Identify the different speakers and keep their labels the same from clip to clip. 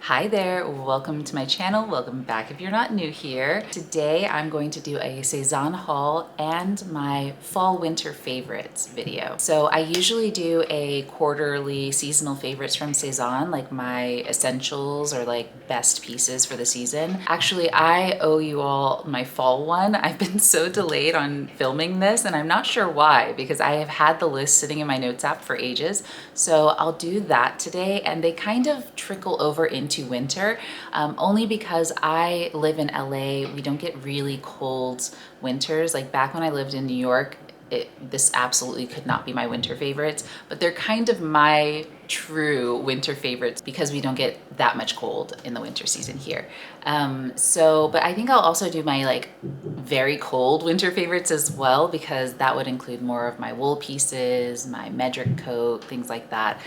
Speaker 1: Hi there, welcome to my channel. Welcome back if you're not new here. Today I'm going to do a Sézane haul and my fall winter favorites video. So I usually do a quarterly seasonal favorites from Sézane, like my essentials or like best pieces for the season. Actually, I owe you all my fall one. I've been so delayed on filming this and I'm not sure why, because I have had the list sitting in my notes app for ages. So I'll do that today, and they kind of trickle over into winter, only because I live in LA. We don't get really cold winters. Like back when I lived in New York, this absolutely could not be my winter favorites, but they're kind of my true winter favorites because we don't get that much cold in the winter season here. But I think I'll also do my like very cold winter favorites as well, because that would include more of my wool pieces, my medric coat, things like that.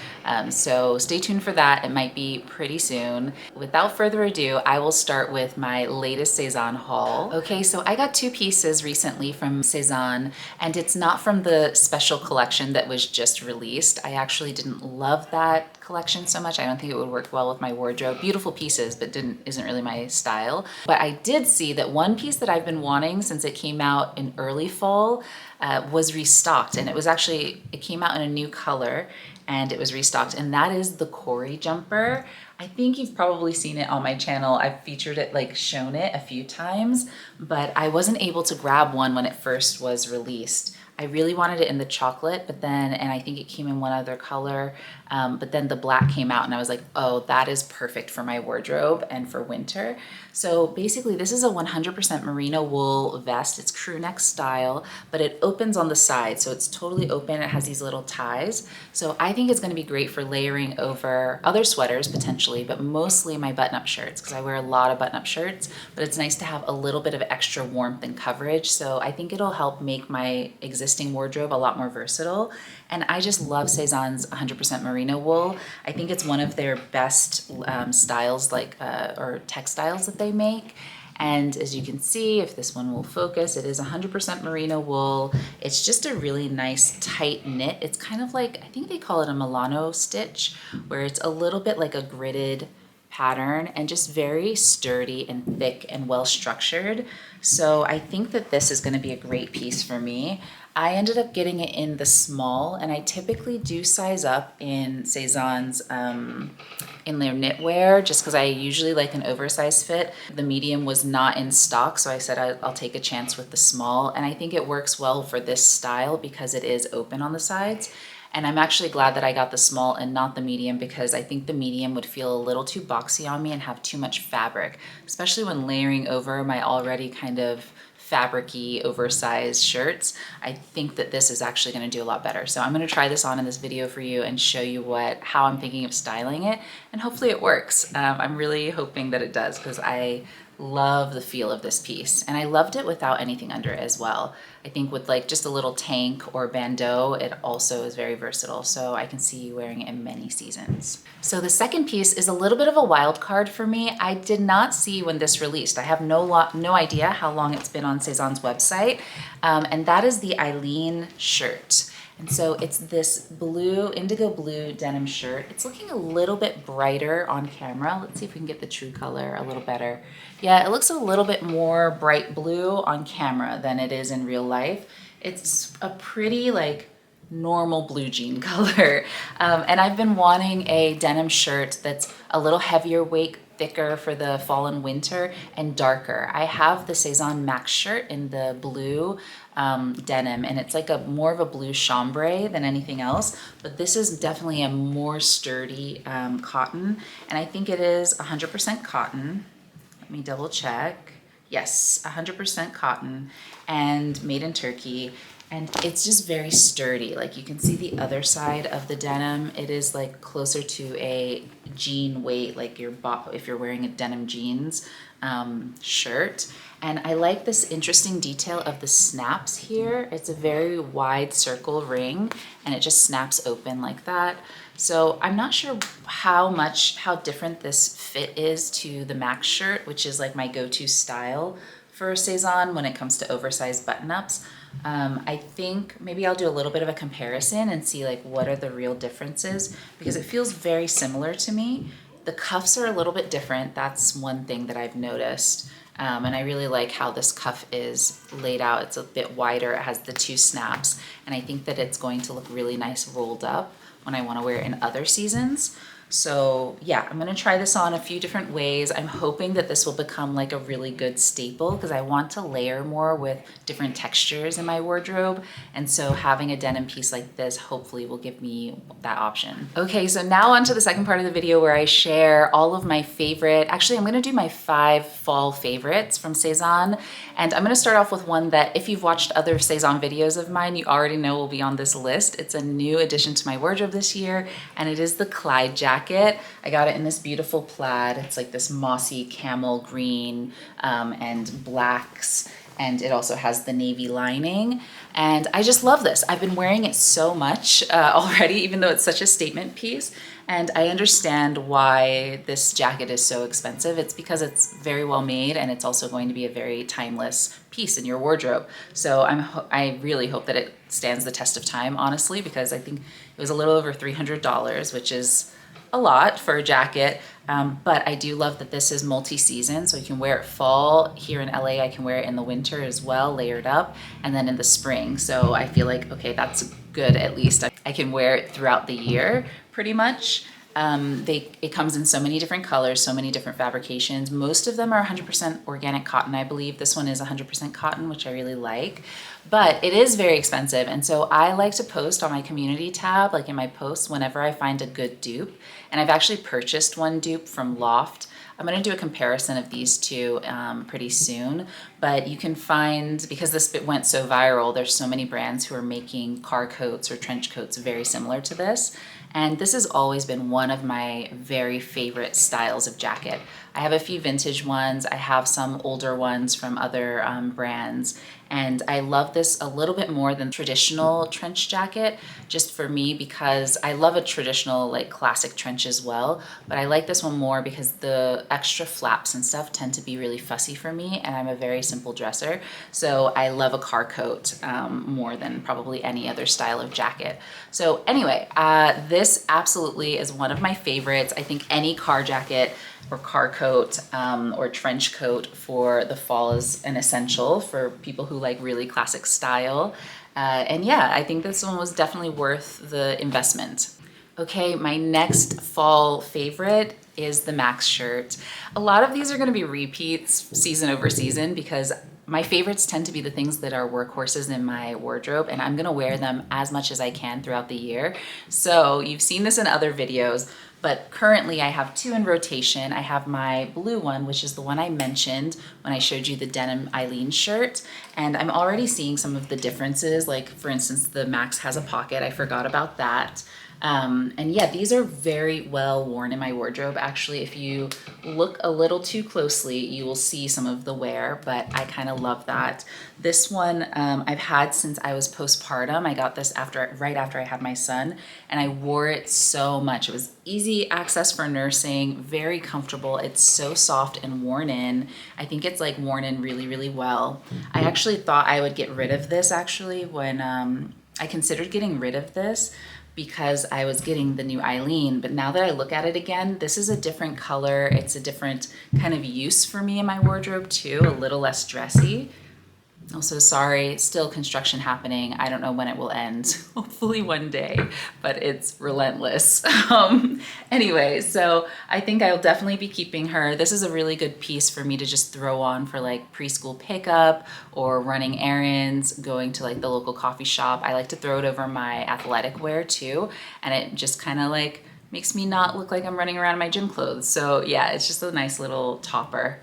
Speaker 1: So stay tuned for that. It might be pretty soon. Without further ado, I will start with my latest Sézane haul. Okay, so I got two pieces recently from Sézane, and it's not from the special collection that was just released. I actually didn't love that collection so much. I don't think it would work well with my wardrobe. Beautiful pieces, but isn't really my style. But I did see that one piece that I've been wanting since it came out in early fall was restocked, and it came out in a new color and it was restocked, and that is the Corey jumper. I think you've probably seen it on my channel. I've featured it, like shown it a few times, but I wasn't able to grab one when it first was released. I really wanted it in the chocolate, and I think it came in one other color, but then the black came out and I was like, oh, that is perfect for my wardrobe and for winter. So basically this is a 100% merino wool vest. It's crew neck style, but it opens on the side. So it's totally open. It has these little ties. So I think it's gonna be great for layering over other sweaters potentially, but mostly my button-up shirts, because I wear a lot of button-up shirts, but it's nice to have a little bit of extra warmth and coverage. So I think it'll help make my existing wardrobe a lot more versatile. And I just love Sézane's 100% merino wool. I think it's one of their best styles, or textiles that they make. And as you can see, if this one will focus, it is 100% merino wool. It's just a really nice tight knit. It's kind of like, I think they call it a Milano stitch, where it's a little bit like a gridded pattern and just very sturdy and thick and well structured. So I think that this is going to be a great piece for me. I ended up getting it in the small, and I typically do size up in Sézane's in their knitwear, just because I usually like an oversized fit. The medium was not in stock, so I said I'll take a chance with the small, and I think it works well for this style because it is open on the sides. And I'm actually glad that I got the small and not the medium, because I think the medium would feel a little too boxy on me and have too much fabric, especially when layering over my already kind of fabric-y oversized shirts. I think that this is actually going to do a lot better. So I'm going to try this on in this video for you and show you how I'm thinking of styling it, and hopefully it works. I'm really hoping that it does, because I love the feel of this piece, and I loved it without anything under it as well. I think with like just a little tank or bandeau, it also is very versatile, so I can see you wearing it in many seasons. So the second piece is a little bit of a wild card for me. I did not see when this released. I have no idea how long it's been on Sézane's website, and that is the Eileen shirt. And so it's this indigo blue denim shirt. It's looking a little bit brighter on camera. Let's see if we can get the true color a little better. Yeah, it looks a little bit more bright blue on camera than it is in real life. It's a pretty like normal blue jean color. And I've been wanting a denim shirt that's a little heavier weight, thicker for the fall and winter, and darker. I have the Sézane Max shirt in the blue denim, and it's like more of a blue chambray than anything else, but this is definitely a more sturdy cotton, and I think it is 100% cotton. Let me double check. Yes, 100% cotton and made in Turkey. And it's just very sturdy. Like you can see the other side of the denim. It is like closer to a jean weight, like if you're wearing a denim jeans shirt. And I like this interesting detail of the snaps here. It's a very wide circle ring, and it just snaps open like that. So I'm not sure how different this fit is to the Max shirt, which is like my go-to style for Sézane when it comes to oversized button-ups. I think maybe I'll do a little bit of a comparison and see like what are the real differences, because it feels very similar to me. The cuffs are a little bit different. That's one thing that I've noticed. And I really like how this cuff is laid out. It's a bit wider, it has the 2 snaps, and I think that it's going to look really nice rolled up when I wanna wear it in other seasons. So yeah, I'm gonna try this on a few different ways. I'm hoping that this will become like a really good staple because I want to layer more with different textures in my wardrobe. And so having a denim piece like this hopefully will give me that option. Okay, so now on to the second part of the video where I share all of my favorite, actually I'm gonna do my 5 fall favorites from Sézane. And I'm gonna start off with one that if you've watched other Sézane videos of mine, you already know will be on this list. It's a new addition to my wardrobe this year, and it is the Clyde jacket. I got it in this beautiful plaid. It's like this mossy camel green and blacks, and it also has the navy lining. And I just love this. I've been wearing it so much already, even though it's such a statement piece. And I understand why this jacket is so expensive. It's because it's very well made, and it's also going to be a very timeless piece in your wardrobe. So I really hope that it stands the test of time, honestly, because I think it was a little over $300, which is a lot for a jacket, but I do love that this is multi-season, so you can wear it fall. Here in LA, I can wear it in the winter as well, layered up, and then in the spring. So I feel like, okay, that's good. At least I can wear it throughout the year pretty much. It comes in so many different colors, so many different fabrications. Most of them are 100% organic cotton, I believe. This one is 100% cotton, which I really like, but it is very expensive. And so I like to post on my community tab, like in my posts, whenever I find a good dupe. And I've actually purchased one dupe from Loft. I'm gonna do a comparison of these two pretty soon, but you can find, because this went so viral, there's so many brands who are making car coats or trench coats very similar to this. And this has always been one of my very favorite styles of jacket. I have a few vintage ones. I have some older ones from other brands. And I love this a little bit more than traditional trench jacket, just for me, because I love a traditional like classic trench as well. But I like this one more because the extra flaps and stuff tend to be really fussy for me, and I'm a very simple dresser. So I love a car coat more than probably any other style of jacket. So anyway, this absolutely is one of my favorites. I think any car jacket or car coat or trench coat for the fall is an essential for people who like really classic style. And yeah, I think this one was definitely worth the investment. Okay, my next fall favorite is the Max shirt. A lot of these are gonna be repeats season over season because my favorites tend to be the things that are workhorses in my wardrobe, and I'm gonna wear them as much as I can throughout the year. So you've seen this in other videos, but currently I have 2 in rotation. I have my blue one, which is the one I mentioned when I showed you the denim Eileen shirt, and I'm already seeing some of the differences. Like for instance, the Max has a pocket, I forgot about that. And yeah, these are very well worn in my wardrobe. Actually, if you look a little too closely, you will see some of the wear, but I kind of love that. This one I've had since I was postpartum. I got this right after I had my son, and I wore it so much. It was easy access for nursing, very comfortable. It's so soft and worn in. I think it's like worn in really, really well. I actually thought I would get rid of this actually when I considered getting rid of this, because I was getting the new Eileen, but now that I look at it again, this is a different color. It's a different kind of use for me in my wardrobe too, a little less dressy. Also, sorry, still construction happening. I don't know when it will end, hopefully one day, but it's relentless. Anyway, so I think I'll definitely be keeping her. This is a really good piece for me to just throw on for like preschool pickup or running errands, going to like the local coffee shop. I like to throw it over my athletic wear too, and it just kind of like makes me not look like I'm running around in my gym clothes. So yeah, it's just a nice little topper.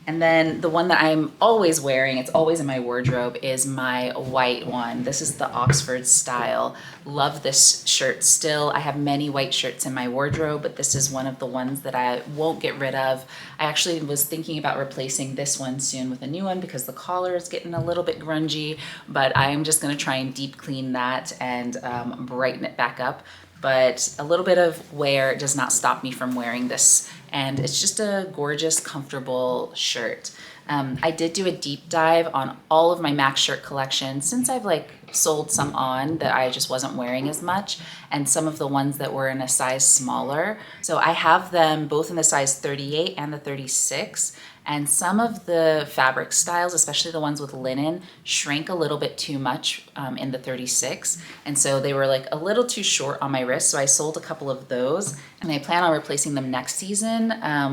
Speaker 1: And then the one that I'm always wearing, it's always in my wardrobe, is my white one. This is the Oxford style. Love this shirt still. I have many white shirts in my wardrobe, but this is one of the ones that I won't get rid of. I actually was thinking about replacing this one soon with a new one because the collar is getting a little bit grungy, but I am just gonna try and deep clean that and brighten it back up. But a little bit of wear does not stop me from wearing this. And it's just a gorgeous, comfortable shirt. I did do a deep dive on all of my Max shirt collection since I've like sold some on that I just wasn't wearing as much, and some of the ones that were in a size smaller. So I have them both in the size 38 and the 36. And some of the fabric styles, especially the ones with linen, shrank a little bit too much in the 36. And so they were like a little too short on my wrist. So I sold a couple of those, and I plan on replacing them next season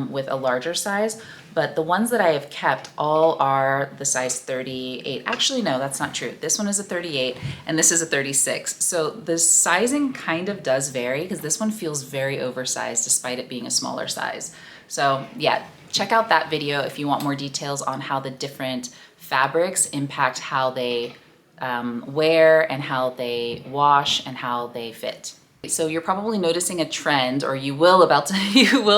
Speaker 1: with a larger size. But the ones that I have kept all are the size 38. Actually, no, that's not true. This one is a 38 and this is a 36. So the sizing kind of does vary because this one feels very oversized despite it being a smaller size. So yeah, check out that video if you want more details on how the different fabrics impact how they wear and how they wash and how they fit. So you're probably noticing a trend, or you will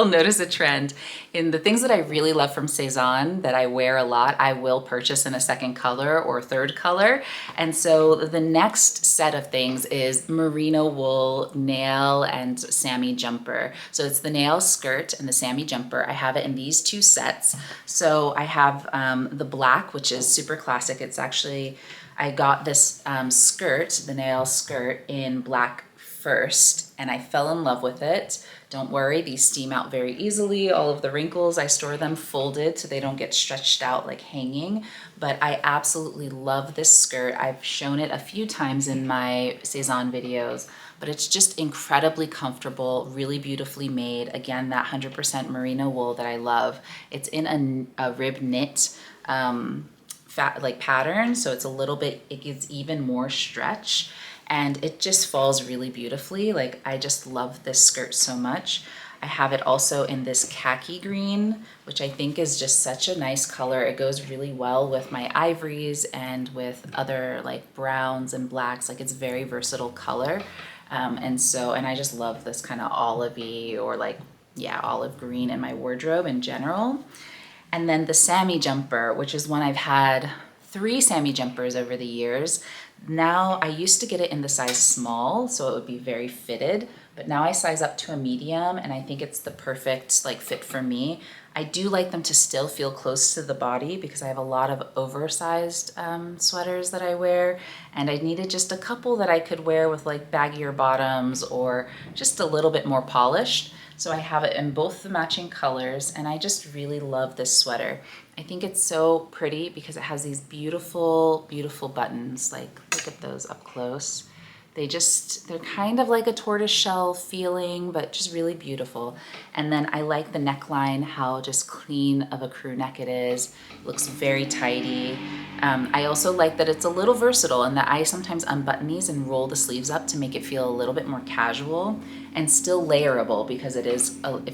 Speaker 1: notice a trend in the things that I really love from Sézane that I wear a lot. I will purchase in a second color or third color. And so the next set of things is merino wool nail and Sammy jumper. So it's the nail skirt and the Sammy jumper. I have it in these two sets. So I have the black, which is super classic. It's actually, I got this skirt, the nail skirt, in black first, and I fell in love with it. Don't worry, these steam out very easily. All of the wrinkles, I store them folded so they don't get stretched out like hanging. But I absolutely love this skirt. I've shown it a few times in my Sézane videos, but it's just incredibly comfortable, really beautifully made. Again, that 100% merino wool that I love. It's in a rib knit like pattern, so it's a little bit, it gives even more stretch. And it just falls really beautifully. Like, I just love this skirt so much. I have it also in this khaki green, which I think is just such a nice color. It goes really well with my ivories and with other like browns and blacks. Like, it's very versatile color. And I just love this kind of olivey or like, yeah, olive green in my wardrobe in general. And then the Sammy jumper, which is one I've had 3 Sammy jumpers over the years. Now, I used to get it in the size small, so it would be very fitted, but now I size up to a medium, and I think it's the perfect like fit for me. I do like them to still feel close to the body because I have a lot of oversized sweaters that I wear, and I needed just a couple that I could wear with like baggier bottoms or just a little bit more polished. So I have it in both the matching colors, and I just really love this sweater. I think it's so pretty because it has these beautiful, beautiful buttons. Like, look at those up close. They're kind of like a tortoiseshell feeling, but just really beautiful. And then I like the neckline, how just clean of a crew neck it is. It looks very tidy. I also like that it's a little versatile and that I sometimes unbutton these and roll the sleeves up to make it feel a little bit more casual and still layerable because it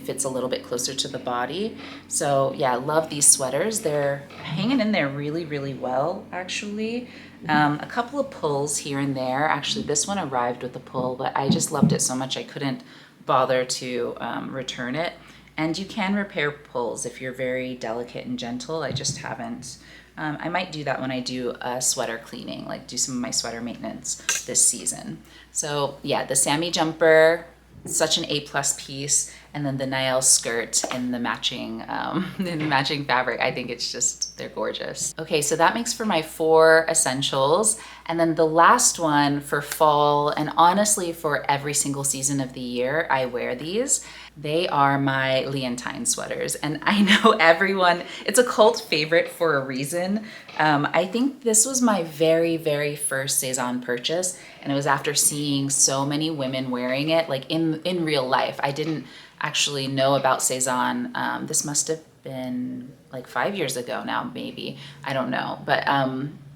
Speaker 1: fits a little bit closer to the body. So yeah, I love these sweaters. They're hanging in there really, really well, actually. A couple of pulls here and there. Actually, this one arrived with a pull, but I just loved it so much I couldn't bother to return it. And you can repair pulls if you're very delicate and gentle. I just haven't. I might do that when I do a sweater cleaning, like do some of my sweater maintenance this season. So yeah, the Sammy jumper, such an A+ piece, and then the nail skirt in the matching fabric. I think it's just, they're gorgeous. Okay, so that makes for my 4 essentials. And then the last one for fall, and honestly for every single season of the year, I wear these. They are my Leontine sweaters. And I know everyone, it's a cult favorite for a reason. I think this was my very, very first Sézane purchase. And it was after seeing so many women wearing it, like in real life. I didn't actually know about Sézane. This must have been like 5 years ago now, maybe. I don't know. But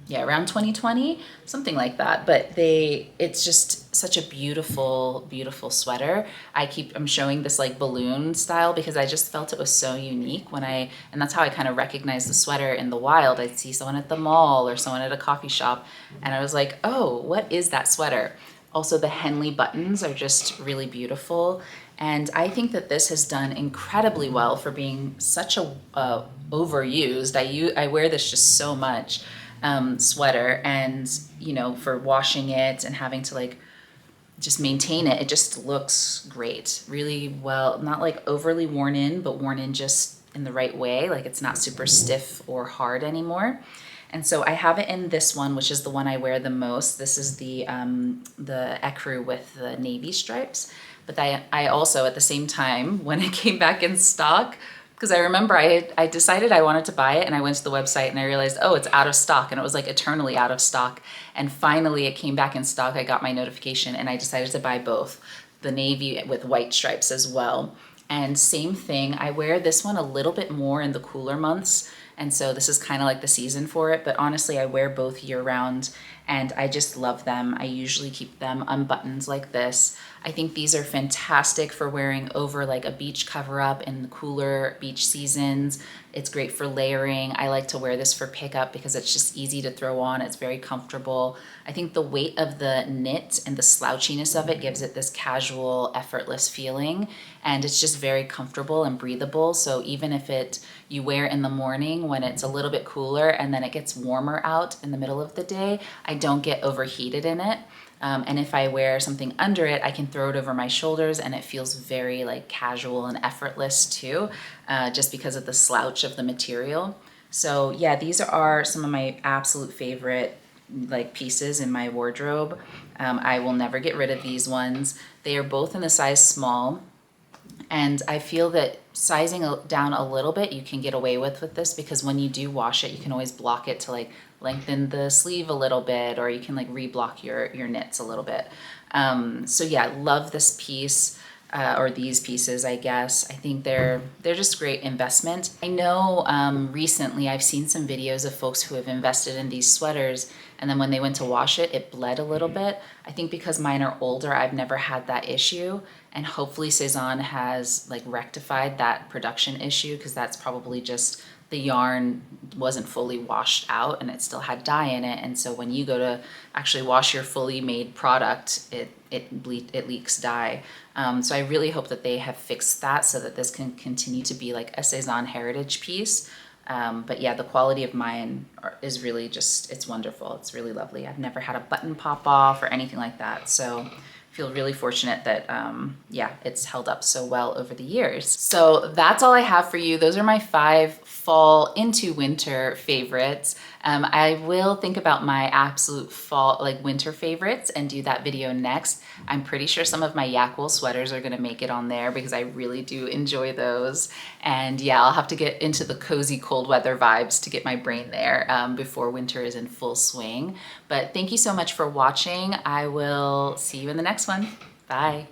Speaker 1: yeah, around 2020, something like that. But it's just such a beautiful, beautiful sweater. I'm showing this like balloon style because I just felt it was so unique and that's how I kind of recognized the sweater in the wild. I'd see someone at the mall or someone at a coffee shop and I was like, oh, what is that sweater? Also, the Henley buttons are just really beautiful. And I think that this has done incredibly well for being such a overused. I wear this just so much. Sweater, and you know, for washing it and having to like just maintain it, it just looks great, really well, not like overly worn in, but worn in just in the right way. Like, it's not super stiff or hard anymore. And so I have it in this one, which is the one I wear the most. This is the ecru with the navy stripes. But I also, at the same time, when it came back in stock, because I remember I decided I wanted to buy it, and I went to the website and I realized, oh, it's out of stock, and it was like eternally out of stock. And finally it came back in stock. I got my notification and I decided to buy both, the navy with white stripes as well. And same thing, I wear this one a little bit more in the cooler months. And so this is kind of like the season for it, but honestly, I wear both year round and I just love them. I usually keep them unbuttoned like this. I think these are fantastic for wearing over like a beach cover up in the cooler beach seasons. It's great for layering. I like to wear this for pickup because it's just easy to throw on. It's very comfortable. I think the weight of the knit and the slouchiness of it gives it this casual, effortless feeling. And it's just very comfortable and breathable. So even if you wear in the morning when it's a little bit cooler and then it gets warmer out in the middle of the day, I don't get overheated in it. And if I wear something under it, I can throw it over my shoulders and it feels very like casual and effortless too, just because of the slouch of the material. So yeah, these are some of my absolute favorite like pieces in my wardrobe. I will never get rid of these ones. They are both in the size small. And I feel that sizing down a little bit you can get away with this, because when you do wash it, you can always block it to like lengthen the sleeve a little bit, or you can like reblock your knits a little bit. So yeah, love this piece. Or these pieces, I guess. I think they're just great investment. I know recently I've seen some videos of folks who have invested in these sweaters, and then when they went to wash it, it bled a little bit. I think because mine are older, I've never had that issue, and hopefully Sézane has like rectified that production issue, because that's probably just the yarn wasn't fully washed out and it still had dye in it, and so when you go to actually wash your fully made product, it leaks dye. So I really hope that they have fixed that so that this can continue to be like a Sézane heritage piece. But yeah, the quality of mine is really just, it's wonderful. It's really lovely. I've never had a button pop off or anything like that. So I feel really fortunate that, yeah, it's held up so well over the years. So that's all I have for you. Those are my 5 fall into winter favorites. I will think about my absolute fall, like winter favorites, and do that video next. I'm pretty sure some of my yak wool sweaters are gonna make it on there because I really do enjoy those. And yeah, I'll have to get into the cozy cold weather vibes to get my brain there before winter is in full swing. But thank you so much for watching. I will see you in the next one. Bye.